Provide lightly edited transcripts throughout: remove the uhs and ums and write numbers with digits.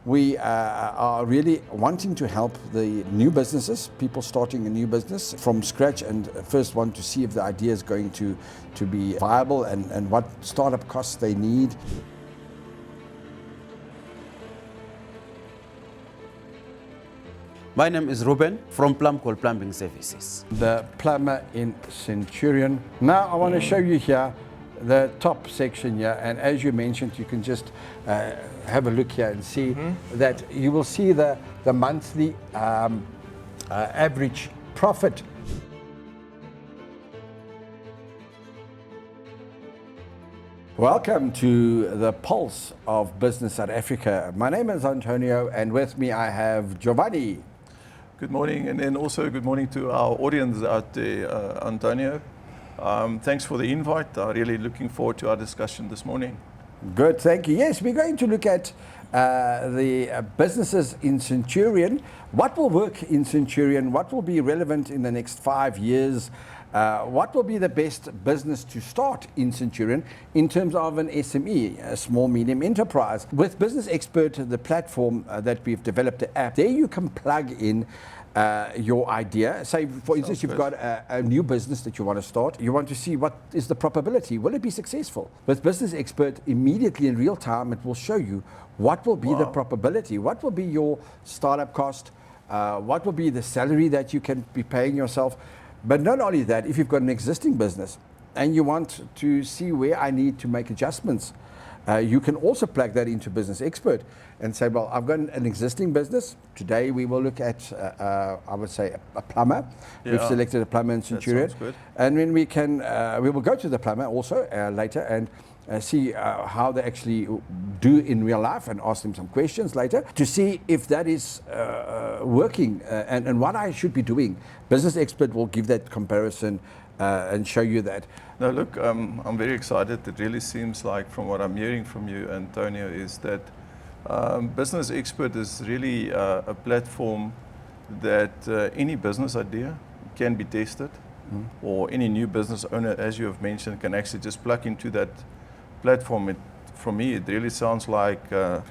We are really wanting to help the new businesses, people starting a new business from scratch, and first want to see if the idea is going to be viable and what startup costs they need. My name is Ruben from Plumcall Plumbing Services. The plumber in Centurion. Now I want to show you here the top section here, and as you mentioned, you can just have a look here and see that you will see the monthly average profit. Welcome to the Pulse of Business South Africa. My name is Antonio, and with me I have Giovanni. Good morning, and then also good morning to our audience out there, Antonio. Thanks for the invite. Really looking forward to our discussion this morning. Good, thank you. Yes, we're going to look at the businesses in Centurion. What will work in Centurion? What will be relevant in the next 5 years? What will be the best business to start in Centurion in terms of an SME, a small medium enterprise? With Business Expert, the platform that we've developed, the app, there you can plug in your idea. Say, for instance, you've got a new business that you want to start. You want to see what is the probability. Will it be successful? With Business Expert, immediately in real time, it will show you what will be the probability, what will be your startup cost, what will be the salary that you can be paying yourself. But not only that, if you've got an existing business and you want to see where I need to make adjustments, you can also plug that into Business Expert and say, well, I've got an existing business. Today we will look at, I would say, a plumber. Yeah. We've selected a plumber in Centurion. That sounds good. And then we will go to the plumber also later and see how they actually do in real life and ask them some questions later to see if that is working and what I should be doing. Business Expert will give that comparison and show you that. No, look, I'm very excited. It really seems like, from what I'm hearing from you, Antonio, is that Business Expert is really a platform that any business idea can be tested, or any new business owner, as you have mentioned, can actually just plug into that platform. For me, it really sounds like a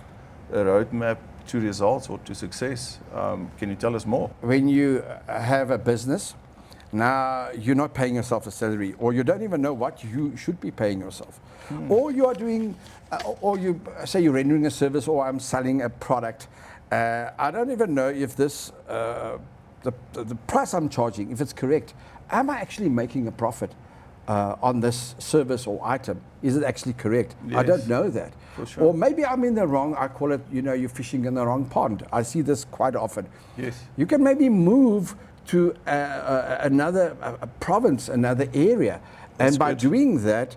roadmap to results or to success. Can you tell us more? When you have a business, now you're not paying yourself a salary, or you don't even know what you should be paying yourself. Or you are doing, or you say you're rendering a service, or I'm selling a product. I don't even know if this, the price I'm charging, if it's correct. Am I actually making a profit on this service or item? Is it actually correct? Yes. I don't know that. For sure. Or maybe I'm in the wrong, I call it, you're fishing in the wrong pond. I see this quite often. Yes. You can maybe move to another province, another area. That's and by good. Doing that,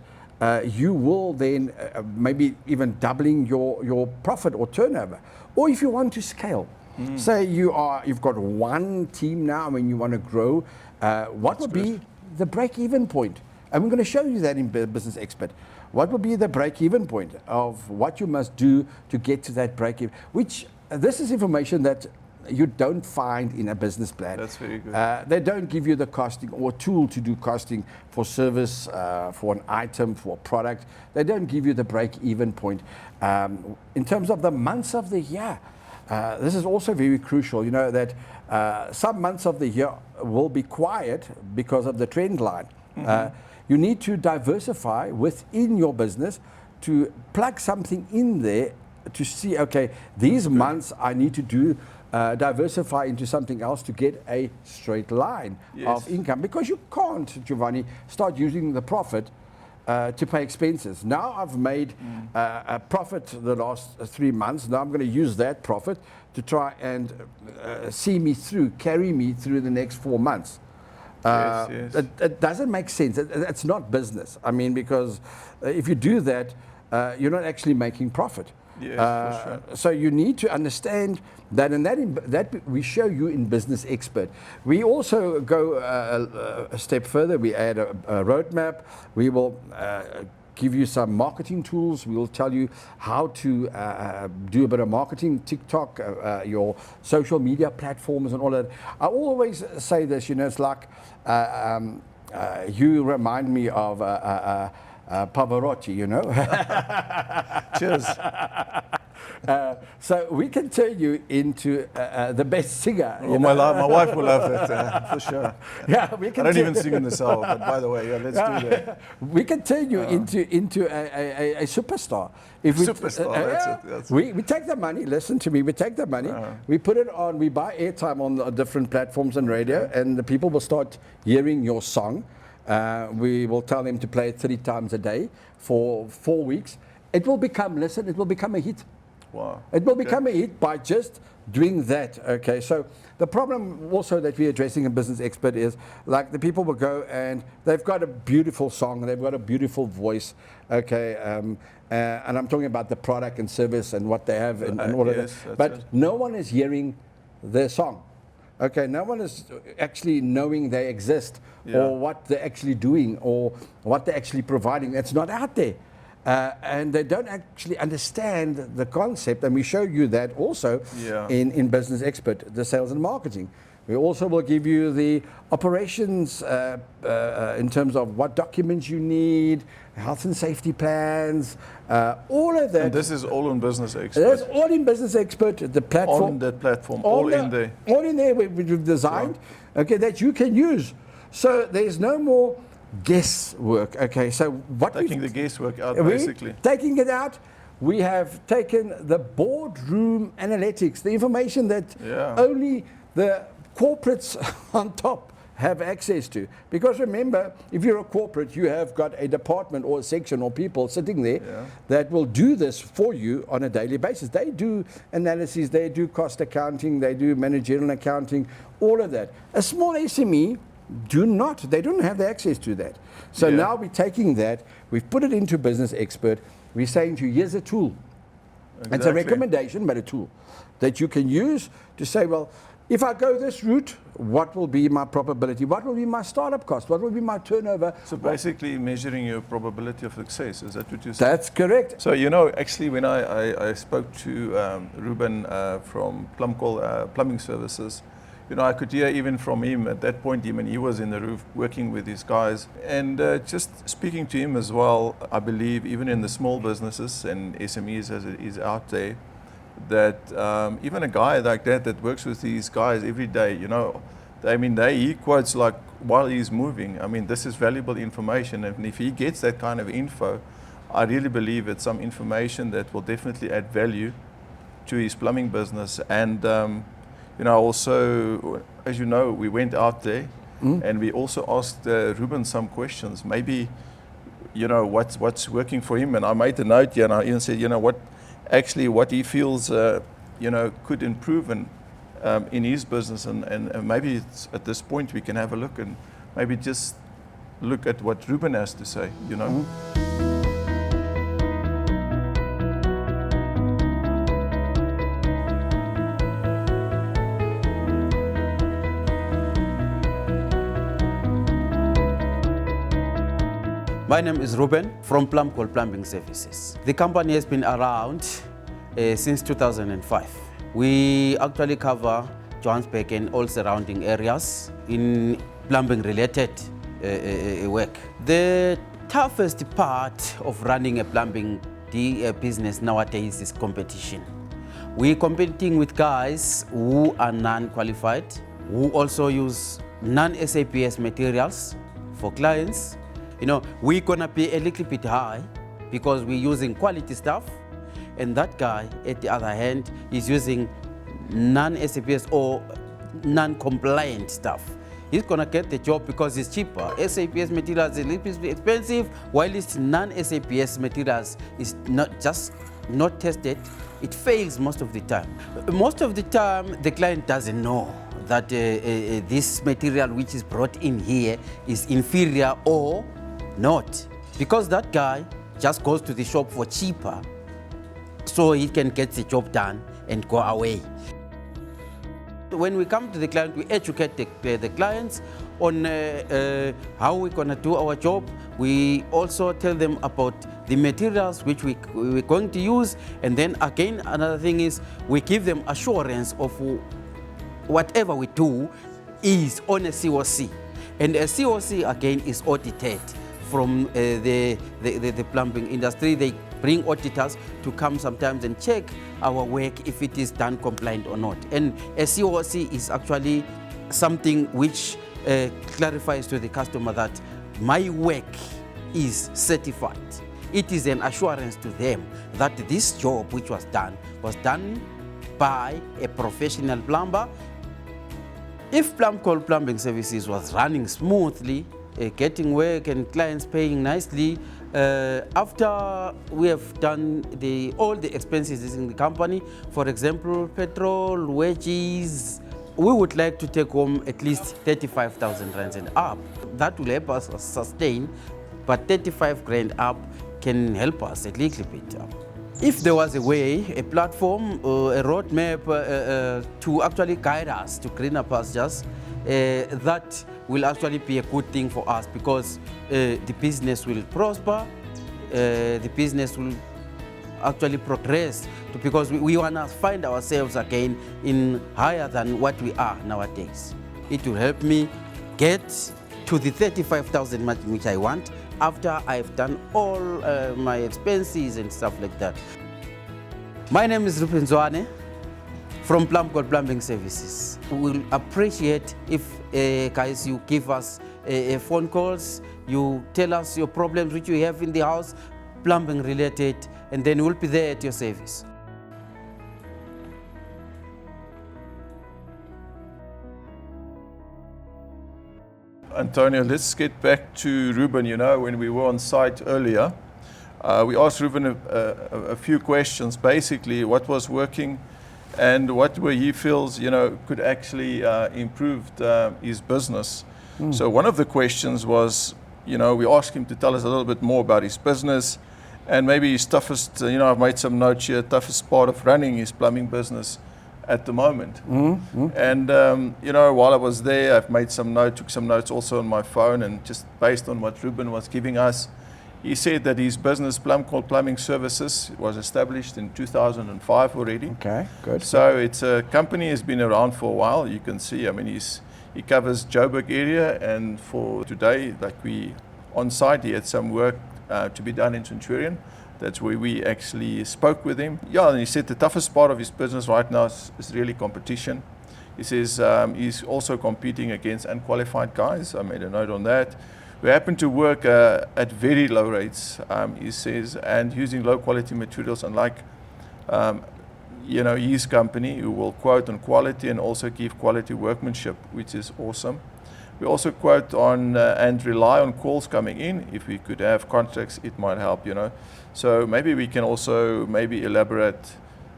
you will then maybe even doubling your profit or turnover. Or if you want to scale, say you've got one team now and you want to grow, what would be the break-even point? And we're going to show you that in Business Expert. What will be the break-even point of what you must do to get to that break-even? Which this is information that you don't find in a business plan. That's very good. They don't give you the costing or tool to do costing for service, for an item, for a product. They don't give you the break-even point. In terms of the months of the year, this is also very crucial. You know that some months of the year will be quiet because of the trend line. You need to diversify within your business to plug something in there to see, okay, these months I need to do diversify into something else to get a straight line of income, because you can't, Giovanni, start using the profit to pay expenses. Now I've made a profit the last 3 months. Now I'm going to use that profit to try and see me through, carry me through the next 4 months. It doesn't make sense. It's not business. I mean, because if you do that, you're not actually making profit. Yes, for sure. So you need to understand that, and that we show you in Business Expert. We also go a step further. We add a roadmap. We will give you some marketing tools. We will tell you how to do a bit of marketing, TikTok, your social media platforms and all that. I always say this, it's like you remind me of Pavarotti, Cheers. So we can turn you into the best singer. Oh, my wife will love it, for sure. Yeah, we I can. don't even sing in the cell, but by the way, yeah, let's do that. We can turn you into a superstar. If we, Superstar, that's it, that's we take the money, listen to me, we take the money, we put it on, we buy airtime on the different platforms and radio, and the people will start hearing your song. We will tell them to play it 3 times a day for 4 weeks. It will become, listen, it will become a hit. Wow. It will become a hit by just doing that, okay? So the problem also that we're addressing in Business Expert is, like, the people will go and they've got a beautiful song, they've got a beautiful voice, okay? And I'm talking about the product and service and what they have and all of yes, that. But it. no one is hearing their song. Okay, no one is actually knowing they exist or what they're actually doing or what they're actually providing. It's not out there. And they don't actually understand the concept, and we show you that also in Business Expert, the sales and marketing. We also will give you the operations in terms of what documents you need, health and safety plans, all of that. And this is all on Business Expert. That's all in Business Expert, the platform. All in that platform, all in there. All in there we've designed, okay, that you can use. So there's no more guesswork. Okay, so what Taking the guesswork out, we basically. taking it out. We have taken the boardroom analytics, the information that only the corporates on top have access to. Because remember, if you're a corporate, you have got a department or a section or people sitting there that will do this for you on a daily basis. They do analysis, they do cost accounting, they do managerial accounting, all of that. A small SME they don't have the access to that. So now we're taking that, we've put it into Business Expert. We're saying to you, here's a tool. Exactly. It's a recommendation, but a tool that you can use to say, well, if I go this route, what will be my probability? What will be my startup cost? What will be my turnover? So basically measuring your probability of success, is that what you're saying? That's correct. So, you know, actually when I spoke to Ruben from Plumbing Services, you know, I could hear even from him at that point, even he was in the roof working with his guys. And just speaking to him as well, I believe even in the small businesses and SMEs as it is out there, that even a guy like that works with these guys every day, you know, he quotes like while he's moving. I mean, this is valuable information. And if he gets that kind of info, I really believe it's some information that will definitely add value to his plumbing business. And you know, also, as you know, we went out there and we also asked Ruben some questions. Maybe, you know, what's working for him. And I made a note here and I even said, you know, what he feels, you know, could improve in his business. And maybe at this point we can have a look and maybe just look at what Ruben has to say, you know. My name is Ruben from Plumcol Plumbing Services. The company has been around since 2005. We actually cover Johannesburg and all surrounding areas in plumbing related work. The toughest part of running a plumbing business nowadays is competition. We're competing with guys who are non-qualified, who also use non-SAPS materials for clients. You know, we're gonna be a little bit high because we're using quality stuff, and that guy, at the other hand, is using non-SAPS or non-compliant stuff. He's gonna get the job because it's cheaper. SAPS materials is a little bit expensive, while it's non-SAPS materials is not tested. It fails most of the time. Most of the time, the client doesn't know that this material which is brought in here is inferior or not, because that guy just goes to the shop for cheaper so he can get the job done and go away. When we come to the client, we educate the clients on how we're going to do our job. We also tell them about the materials which we're going to use, and then again another thing is we give them assurance of whatever we do is on a COC, and a COC again is audited from the plumbing industry. They bring auditors to come sometimes and check our work if it is done compliant or not. And a COC is actually something which clarifies to the customer that my work is certified. It is an assurance to them that this job which was done by a professional plumber. If Plumcol Plumbing Services was running smoothly, getting work and clients paying nicely, after we have done all the expenses in the company, for example, petrol, wages, we would like to take home at least 35,000 rands and up. That will help us sustain, but 35 grand up can help us a little bit. If there was a way, a platform, a roadmap to actually guide us to greener pastures, that will actually be a good thing for us, because the business will prosper, the business will actually progress, because we want to find ourselves again in higher than what we are nowadays. It will help me get to the 35,000 which I want after I've done all my expenses and stuff like that. My name is Rupen Zwane from Plumcol Plumbing Services. We will appreciate if guys, you give us phone calls, you tell us your problems which you have in the house, plumbing related, and then we'll be there at your service. Antonio, let's get back to Ruben. You know, when we were on site earlier, we asked Ruben a few questions, basically what was working and what where he feels, you know, could actually improve his business. So one of the questions was, you know, we asked him to tell us a little bit more about his business and maybe his toughest, you know, I've made some notes here, toughest part of running his plumbing business at the moment. And, you know, while I was there, I've made some notes, took some notes also on my phone, and just based on what Ruben was giving us, he said that his business, Plumcol Plumbing Services, was established in 2005 already. Okay, good. So it's a company has been around for a while. You can see, I mean, he covers Joburg area, and for today, like we on site, he had some work to be done in Centurion. That's where we actually spoke with him. Yeah, and he said the toughest part of his business right now is really competition. He says he's also competing against unqualified guys. I made a note on that. We happen to work at very low rates, he says, and using low quality materials, unlike you know, his company, who will quote on quality and also give quality workmanship, which is awesome. We also quote on and rely on calls coming in. If we could have contracts, it might help, you know. So maybe we can also maybe elaborate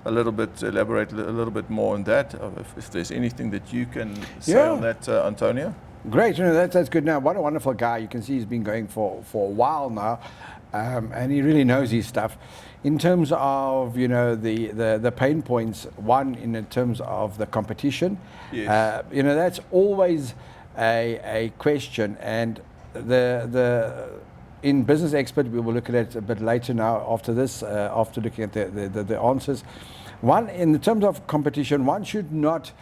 a little bit more on that, if there's anything that you can say on that, Antonio. Great, you know, that's good. Now, what a wonderful guy. You can see he's been going for a while now, and he really knows his stuff. In terms of, you know, the pain points, one, in terms of the competition, Yes. you know, that's always a question, and in Business Expert, we will look at it a bit later now after this, after looking at the answers. One, in terms of competition, one should not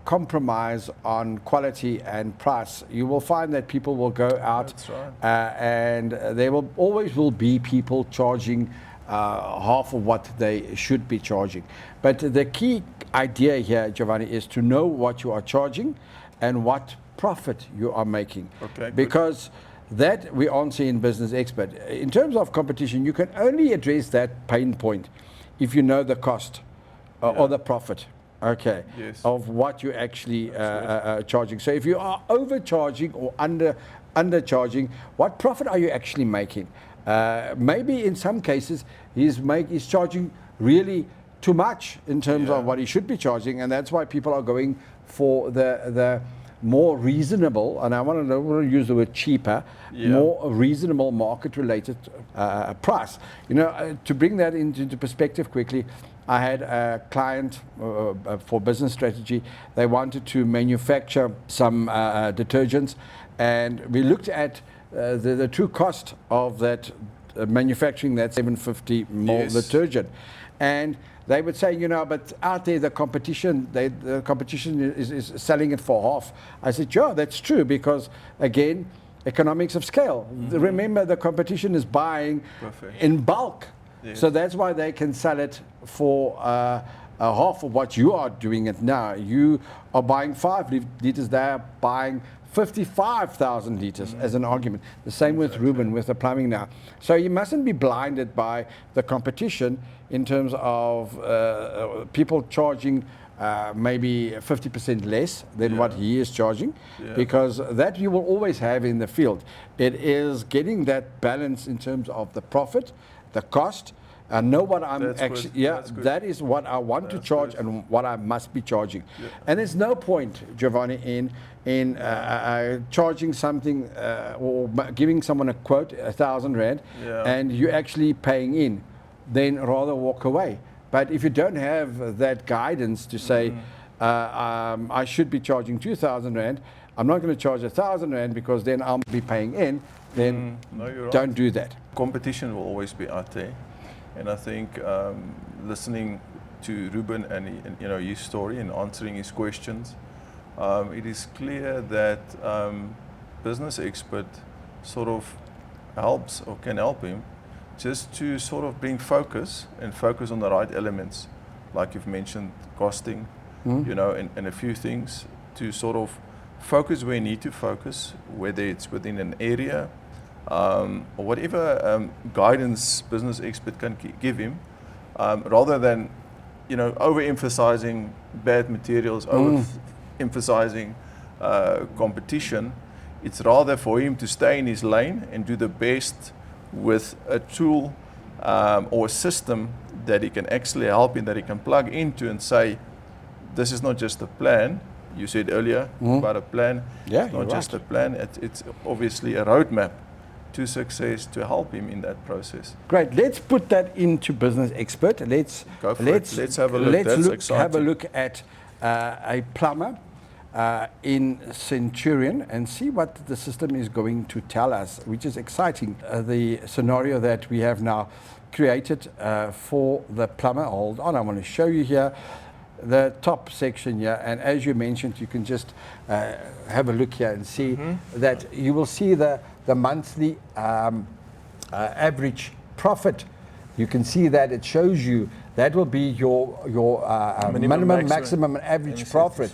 compromise on quality and price. You will find that people will go out, That's right. and there will always be people charging half of what they should be charging. But the key idea here, Giovanni, is to know what you are charging and what profit you are making. Okay, good. Because that we answer in Business Expert. In terms of competition, you can only address that pain point if you know the cost or the profit. Okay, Yes. of what you're actually charging. So if you are overcharging or undercharging, what profit are you actually making? Maybe in some cases he's charging really too much in terms of what he should be charging, and that's why people are going for the more reasonable, and I want to use the word cheaper, more reasonable market-related price. You know, to bring that into perspective quickly, I had a client for business strategy. They wanted to manufacture some detergents, and we looked at the true cost of that manufacturing that 750 ml detergent. And they would say, you know, but out there the competition is selling it for half. I said, yeah, that's true, because again, economics of scale. Remember, the competition is buying in bulk. Yes. So that's why they can sell it for half of what you are doing it now. You are buying 5 liters, they are buying 55,000 liters as an argument. The same with Ruben, with the plumbing now. So you mustn't be blinded by the competition in terms of people charging maybe 50% less than what he is charging, because that you will always have in the field. It is getting that balance in terms of the profit, the cost, and know what I'm That's actually, good. That's good. that is what I want to charge and what I must be charging. And there's no point, Giovanni, in charging something or giving someone a quote, 1,000 rand, and you're actually paying in, then rather walk away. But if you don't have that guidance to say, I should be charging 2,000 rand, I'm not going to charge 1,000 rand because then I'll be paying in, then No, you're right. don't do that. Competition will always be out there, and I think listening to Ruben and you know his story and answering his questions, it is clear that Business Expert sort of helps or can help him just to sort of bring focus and focus on the right elements, like you've mentioned, costing, you know, and a few things to sort of focus where you need to focus, whether it's within an area or whatever guidance Business Expert can give him, rather than, you know, overemphasizing bad materials, overemphasizing competition. It's rather for him to stay in his lane and do the best with a tool or a system that he can actually help in, that he can plug into and say, this is not just a plan. You said earlier about a plan. Yeah, it's not you're just right. a plan, it's obviously a roadmap to success to help him in that process. Great. Let's put that into Business Expert. Let's Go for it. Let's have a look. That's have a exciting. look at a plumber in Centurion and see what the system is going to tell us, which is exciting. The scenario that we have now created for the plumber. Hold on, I want to show you here the top section here, and as you mentioned, you can just have a look here and see that you will see the monthly average profit. You can see that it shows you that will be your minimum, maximum, and average profit.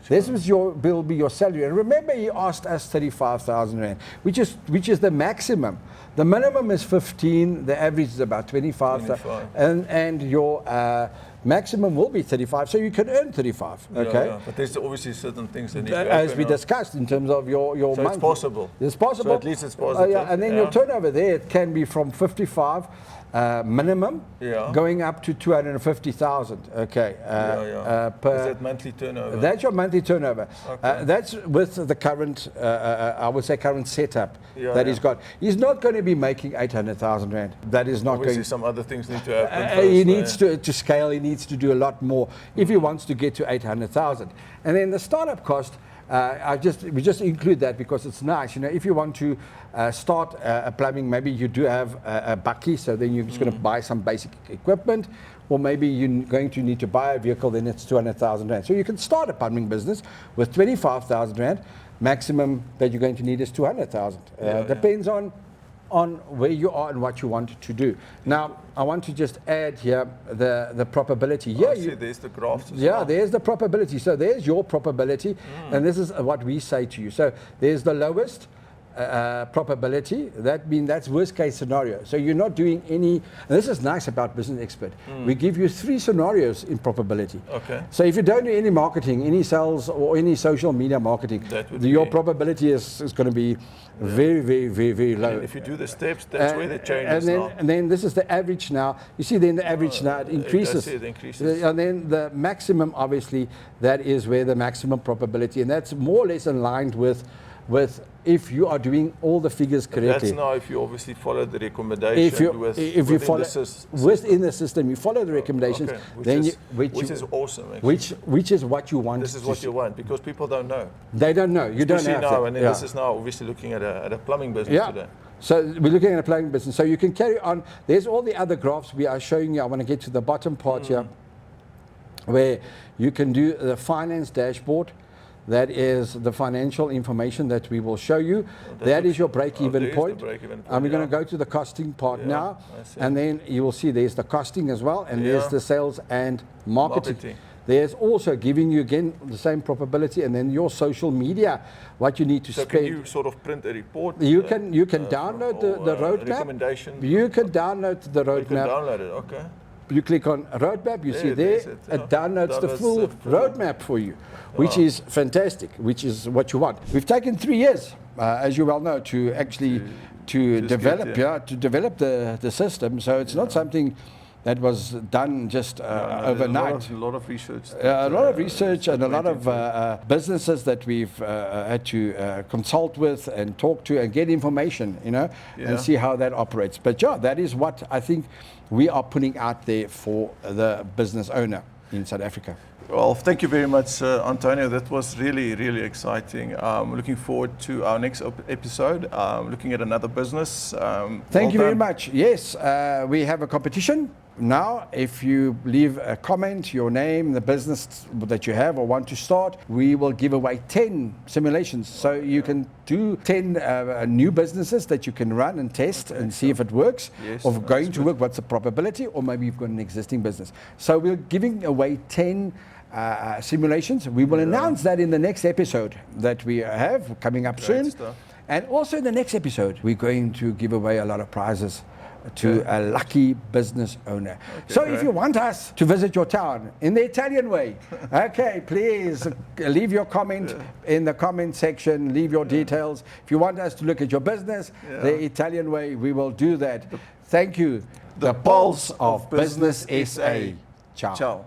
This was will be your salary. And remember, he asked us 35,000 rand, which is the maximum. The minimum is 15. The average is about 25. And your maximum will be 35. So you can earn 35. Okay. Yeah, but there's obviously certain things that need to happen. As we discussed in terms of your So month. it's possible. It's possible. So at least it's positive. Yeah, and then your turnover there, it can be from 55 minimum, going up to 250,000. Okay. Per, is that monthly turnover? That's your monthly turnover. Okay. That's with the current, I would say, current setup that he's got. He's not going to be making 800,000 rand. That is not Obviously going. some other things need to happen. He needs to scale. He needs to do a lot more if he wants to get to 800,000. And then the startup cost. We just include that because it's nice. You know, if you want to start a plumbing, maybe you do have a bakkie, so then you're just going to buy some basic equipment, or maybe you're going to need to buy a vehicle, then it's 200,000 rand. So you can start a plumbing business with 25,000 rand. Maximum that you're going to need is 200,000. Depends on where you are and what you want to do. Now, I want to just add here the probability. Yeah, there's the graphs. There's the probability. So there's your probability, and this is what we say to you. So there's the lowest probability. That means that's worst case scenario. So you're not doing any. And this is nice about Business Expert. We give you 3 scenarios in probability. Okay. So if you don't do any marketing, any sales, or any social media marketing, your probability is going to be very, very, very, very low. And if you do the steps, that's where the change is now. And then this is the average now. You see, then the average now it increases. It increases. And then the maximum, obviously, that is where the maximum probability, and that's more or less aligned with if you are doing all the figures correctly. That's now if you obviously follow the recommendation if you follow within the system, you follow the recommendations, okay. Which is awesome. Actually. Which is what you want. This is what you want, because people don't know. They don't know. You Especially don't have now, to. and then this is now obviously looking at a plumbing business today. So we're looking at a plumbing business. So you can carry on. There's all the other graphs we are showing you. I want to get to the bottom part here, where you can do the finance dashboard. That is the financial information that we will show you. That is your break-even point. And we're going to go to the costing part now. And then you will see there's the costing as well. And there's the sales and marketing. There's also giving you, again, the same probability, and then your social media, what you need to spend. Can you sort of print a report? You can download the roadmap. You can download the roadmap. You can download it, okay. You click on roadmap, you see there, it downloads the full roadmap for you, which is fantastic, which is what you want. We've taken 3 years, as you well know, to actually develop the system. So it's not something that was done just overnight. A lot of research. A lot of research and a lot of businesses that we've had to consult with and talk to and get information, and see how that operates. But that is what I think we are putting out there for the business owner in South Africa. Well, thank you very much, Antonio. That was really, really exciting. Looking forward to our next episode, looking at another business. Thank you very much. Yes, we have a competition now. If you leave a comment, your name, the business that you have or want to start, we will give away 10 simulations. So you can do 10 new businesses that you can run and test and see if it works, or going to work, what's the probability, or maybe you've got an existing business. So we're giving away 10 simulations. We will announce that in the next episode that we have coming up soon. And also in the next episode, we're going to give away a lot of prizes to a lucky business owner. So if you want us to visit your town in the Italian way, please leave your comment in the comment section, leave your details. If you want us to look at your business the Italian way, we will do that. Thank you. The Pulse of Business SA. Ciao.